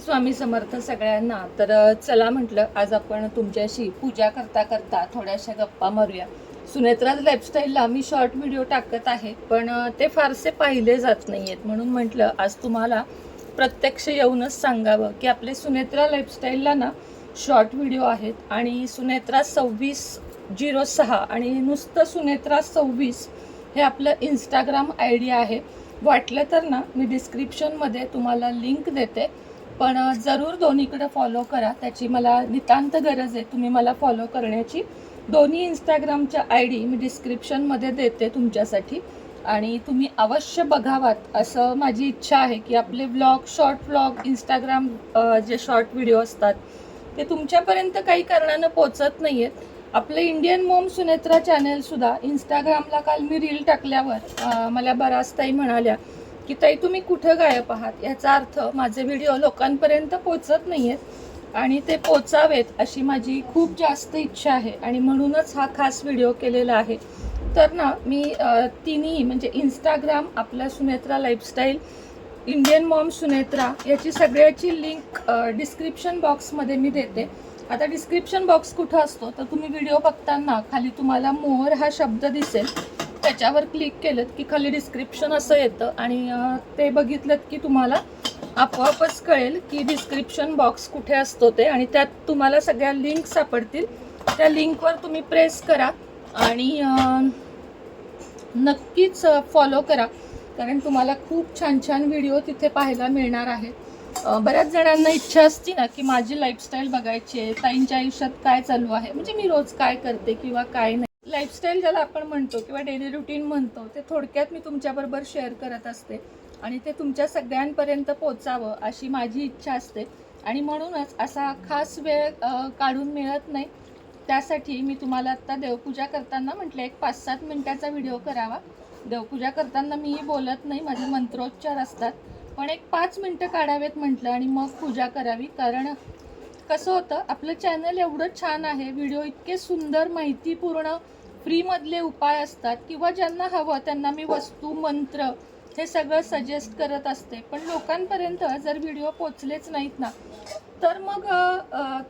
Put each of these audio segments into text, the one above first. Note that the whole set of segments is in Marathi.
स्वामी समर्थ सगळ्यांना। तर चला म्हटलं आज आपण तुमच्याशी पूजा करता करता थोड्याशा गप्पा मारूया। सुनेत्राज लाईफस्टाईलला मी शॉर्ट व्हिडिओ टाकत आहे, पण ते फारसे पाहिले जात नाहीयेत, म्हणून म्हटलं आज तुम्हाला प्रत्यक्ष येऊनच सांगावं की आपले सुनेत्रा लाईफस्टाईलला ना शॉर्ट व्हिडिओ आहेत आणि सुनेत्रा 2606 आणि नुसतं सुनेत्रा 26 हे आपलं इंस्टाग्राम ID आहे। वाटलं तर ना मी डिस्क्रिप्शनमध्ये तुम्हाला लिंक देते, पण जरूर दोन्हीकडे फॉलो करा, त्याची मला नितांत गरज आहे। तुम्ही मला फॉलो करण्याची दोन्ही इंस्टाग्रामच्या ID मी डिस्क्रिप्शनमध्ये देते तुमच्यासाठी, आणि तुम्ही अवश्य बघावात असं माझी इच्छा आहे की आपले व्लॉग, शॉर्ट व्लॉग, इंस्टाग्राम जे शॉर्ट व्हिडिओ असतात ते तुमच्यापर्यंत काही कारणानं पोचत नाही आहेत। आपलं इंडियन मॉम सुनेत्रा चॅनलसुद्धा इंस्टाग्रामला काल मी रील टाकल्यावर मला बराच ताई म्हणाल्या की ताई तुम्ही कुठं गायब आहात, याचा अर्थ माझे व्हिडिओ लोकांपर्यंत पोचत नाही आहेत आणि ते पोचावेत अशी माझी खूप जास्त इच्छा आहे, आणि म्हणूनच हा खास व्हिडिओ केलेला आहे। तर ना मी तिन्ही म्हणजे इंस्टाग्राम, आपला Sunetra lifestyle, Indian Maugham Sunetra याची सगळ्याची लिंक डिस्क्रिप्शन बॉक्समध्ये मी देते। आता डिस्क्रिप्शन बॉक्स कुठं असतो तर तुम्ही व्हिडिओ बघताना खाली तुम्हाला मोर हा शब्द दिसेल, त्याच्यावर क्लिक केलं की खाली डिस्क्रिप्शन असं येतं, आणि ते बघितलं की तुम्हाला आपोआपच कळेल की डिस्क्रिप्शन बॉक्स कुठे असतो ते, आणि त्यात तुम्हाला सगळ्या लिंक सापडतील। त्या लिंकवर तुम्ही प्रेस करा आणि नक्कीच फॉलो करा, कारण तुम्हाला खूप छान छान व्हिडिओ तिथे पाहायला मिळणार आहेत। बऱ्याच जणांना इच्छा असते ना की माझी लाईफस्टाईल बघायची आहे, ताईंच्या आयुष्यात काय चालू आहे, म्हणजे मी रोज काय करते किंवा काय नाही, लाईफस्टाईल ज्याला आपण म्हणतो किंवा डेली रुटीन म्हणतो, ते थोडक्यात मी तुमच्याबरोबर शेअर करत असते आणि ते तुमच्या सगळ्यांपर्यंत पोचावं अशी माझी इच्छा असते, आणि म्हणूनच असा खास वेळ काढून मिळत नाही। त्यासाठी मी तुम्हाला आत्ता देवपूजा करताना म्हटलं एक 5-7 मिनिटाचा व्हिडिओ करावा। देवपूजा करताना मीही बोलत नाही, माझे मंत्रोच्चार असतात, पण एक 5 मिनटं काढावेत म्हटलं आणि मग पूजा करावी। कारण कसं होतं, आपलं चॅनल एवढं छान आहे, व्हिडिओ इतके सुंदर माहितीपूर्ण फ्रीमधले उपाय असतात, किंवा ज्यांना हवं त्यांना मी वस्तू, मंत्र हे सगळं सजेस्ट करत असते, पण लोकांपर्यंत जर व्हिडिओ पोचलेच नाहीत ना तर मग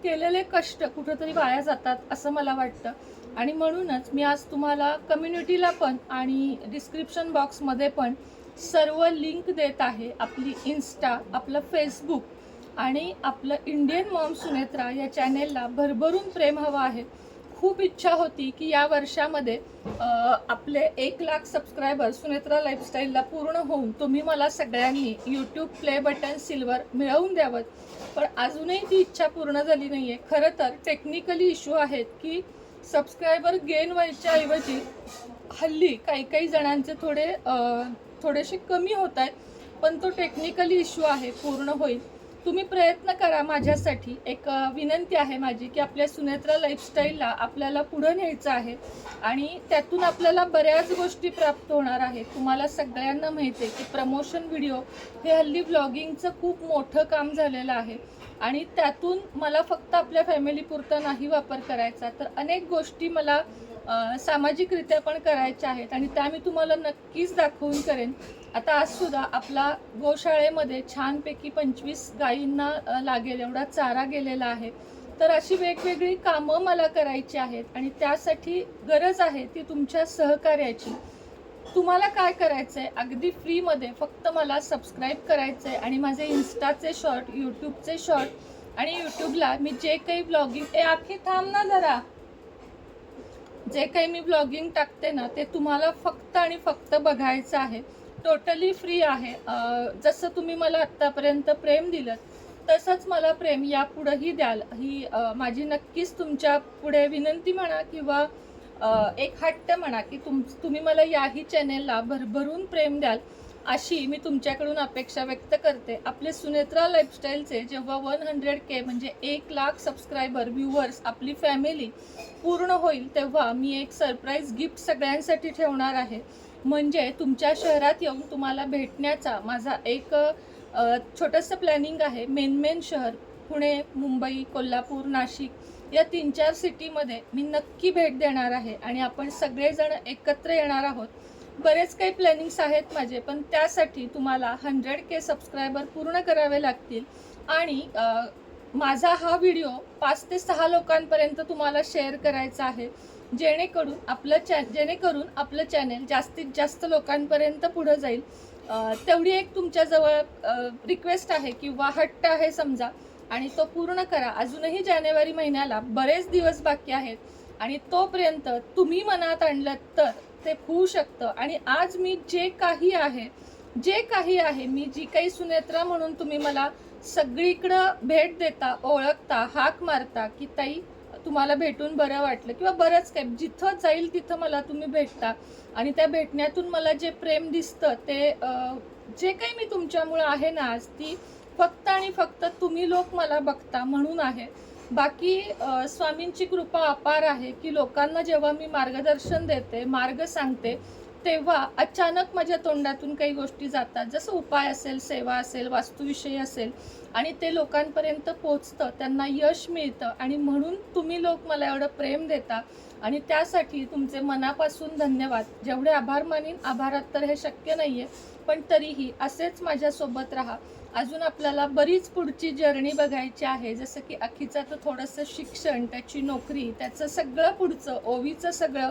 केलेले कष्ट कुठंतरी वाया जातात असं मला वाटतं। आणि म्हणूनच मी आज तुम्हाला कम्युनिटीला पण आणि डिस्क्रिप्शन बॉक्समध्ये पण सर्व लिंक देत आहे। आपली इंस्टा, आपलं फेसबुक आणि आपलं इंडियन मॉम सुनेत्रा या चॅनेलला भरभरून प्रेम हवं आहे। खूप इच्छा होती की या वर्षामध्ये आपले 1 लाख सबस्क्रायबर सुनेत्रा लाईफस्टाईलला पूर्ण होऊन तुम्ही मला सगळ्यांनी यूट्यूब प्ले बटन सिल्वर मिळवून द्यावं, पण अजूनही ती इच्छा पूर्ण झाली नाही आहे। खरं तर टेक्निकली इश्यू आहेत की सबस्क्रायबर गेन व्हायच्या ऐवजी हल्ली काही जणांचे थोडेसे कमी होत आहेत, पण तो टेक्निकली इश्यू आहे, पूर्ण होईल। तुम्ही प्रयत्न करा माझ्यासाठी। एक विनंती आहे माझी की आपल्या सुनेत्रा लाईफस्टाईलला आपल्याला पुढं न्यायचं आहे, आणि त्यातून आपल्याला बऱ्याच गोष्टी प्राप्त होणार आहेत। तुम्हाला सगळ्यांना माहिती आहे की प्रमोशन व्हिडिओ हे हल्ली ब्लॉगिंगचं खूप मोठं काम झालेलं आहे, आणि त्यातून मला फक्त आपल्या फॅमिलीपुरता नाही वापर करायचा, तर अनेक गोष्टी मला सामाजिकरित्या पण करायच्या आहेत, आणि त्या मी तुम्हाला नक्कीच दाखवून करेन। आता आजसुद्धा आपला गोशाळेमध्ये छानपैकी 25 गायींना लागेल एवढा चारा गेलेला आहे, तर अशी वेगवेगळी कामं मला करायची आहेत, आणि त्यासाठी गरज आहे ती तुमच्या सहकार्याची। तुम्हाला काय करायचं आहे, अगदी फ्रीमध्ये फक्त मला सबस्क्राईब करायचं आहे, आणि माझे इंस्टाचे शॉर्ट, यूट्यूबचे शॉर्ट, आणि यूट्यूबला मी जे काही ब्लॉगिंग आखी थांब ना जरा, जे काही मी ब्लॉगिंग टाकते ना ते तुम्हाला फक्त आणि फक्त बघायचं आहे। टोटली फ्री आहे। जसं तुम्ही मला आत्तापर्यंत प्रेम दिलं तसंच मला प्रेम यापुढेही द्याल, ही माझी नक्कीच तुमच्या पुढे विनंती म्हणा, किंवा एक हट्ट म्हणा की तुम्ही मला याही चॅनेलला भरभरून प्रेम द्याल अशी मी तुमच्याकडून अपेक्षा व्यक्त करते। आपले सुनेत्रा लाईफस्टाईलचे जेव्हा 100K म्हणजे 1 लाख सबस्क्रायबर, व्ह्यूवर्स, आपली फॅमिली पूर्ण होईल, तेव्हा मी एक सरप्राईज गिफ्ट सगळ्यांसाठी ठेवणार आहे। म्हणजे तुमच्या शहरात येऊन तुम्हाला भेटण्याचा माझा एक छोटंसं प्लॅनिंग आहे। मेन शहर पुणे, मुंबई, कोल्हापूर, नाशिक या 3-4 सिटीमध्ये मी नक्की भेट देणार आहे, आणि आपण सगळेजण एकत्र येणार आहोत। बरेच काही प्लॅनिंग्स आहेत माझे, पण त्यासाठी तुम्हाला 100K सबस्क्रायबर पूर्ण करावे लागतील, आणि माझा हा व्हिडिओ 5 ते 6 लोकांपर्यंत तुम्हाला शेअर करायचा आहे, जेणेकरून आपलं चॅनेल जास्तीत जास्त लोकांपर्यंत पुढं जाईल. तेवढी एक तुमच्याजवळ रिक्वेस्ट आहे किंवा हट्ट आहे समजा, आणि तो पूर्ण करा. अजूनही जानेवारी महिन्याला बरेच दिवस बाकी आहेत आणि तोपर्यंत तुम्ही मनात आणलं तर ते होऊ शकतं. आणि आज मी जे काही आहे मी जी काही सुनेत्रा म्हणून तुम्ही मला सगळीकडं भेट देता, ओळखता, हाक मारता की ताई तुम्हाला भेटून बरं वाटलं, किंवा बरंच काही जिथं जाईल तिथं मला तुम्ही भेटता, आणि त्या भेटण्यातून मला जे प्रेम दिसतं ते जे काही मी तुमच्यामुळं आहे ना आज, ती फक्त आणि फक्त तुम्ही लोक मला बघता म्हणून आहे. बाकी स्वामींची कृपा अपार आहे की लोकांना जेव्हा मी मार्गदर्शन देते, मार्ग सांगते, तेव्हा अचानक माझ्या तोंडातून काही गोष्टी जातात, जसं उपाय असेल, सेवा असेल, वास्तुविषयी असेल, आणि ते लोकांपर्यंत पोचतं, त्यांना यश मिळतं. आणि म्हणून तुम्ही लोक मला एवढं प्रेम देता, आणि त्यासाठी तुमचे मनापासून धन्यवाद. जेवढे आभार मानीन, आभारात तर हे शक्य नाही आहे, पण तरीही असेच माझ्यासोबत राहा. अजून आपल्याला बरीच पुढची जर्नी बघायची आहे, जसं की अखीचं तर थोडंसं शिक्षण, त्याची नोकरी, त्याचं सगळं पुढचं ओवीचं सगळं,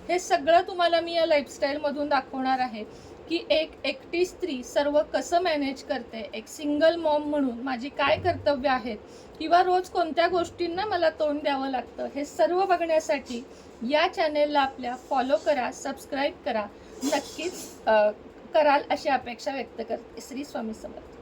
हे सगळं तुम्हाला मी या लाईफस्टाईलमधून दाखवणार आहे की एक एकटी स्त्री सर्व कसं मॅनेज करते, एक सिंगल मॉम म्हणून माझी काय कर्तव्य आहेत, किंवा रोज कोणत्या गोष्टींना मला तोंड द्यावं लागतं. हे सर्व बघण्यासाठी या चॅनेलला आपल्या फॉलो करा, सबस्क्राईब करा, नक्कीच कराल अशी अपेक्षा व्यक्त करते. श्री स्वामी समर्थ.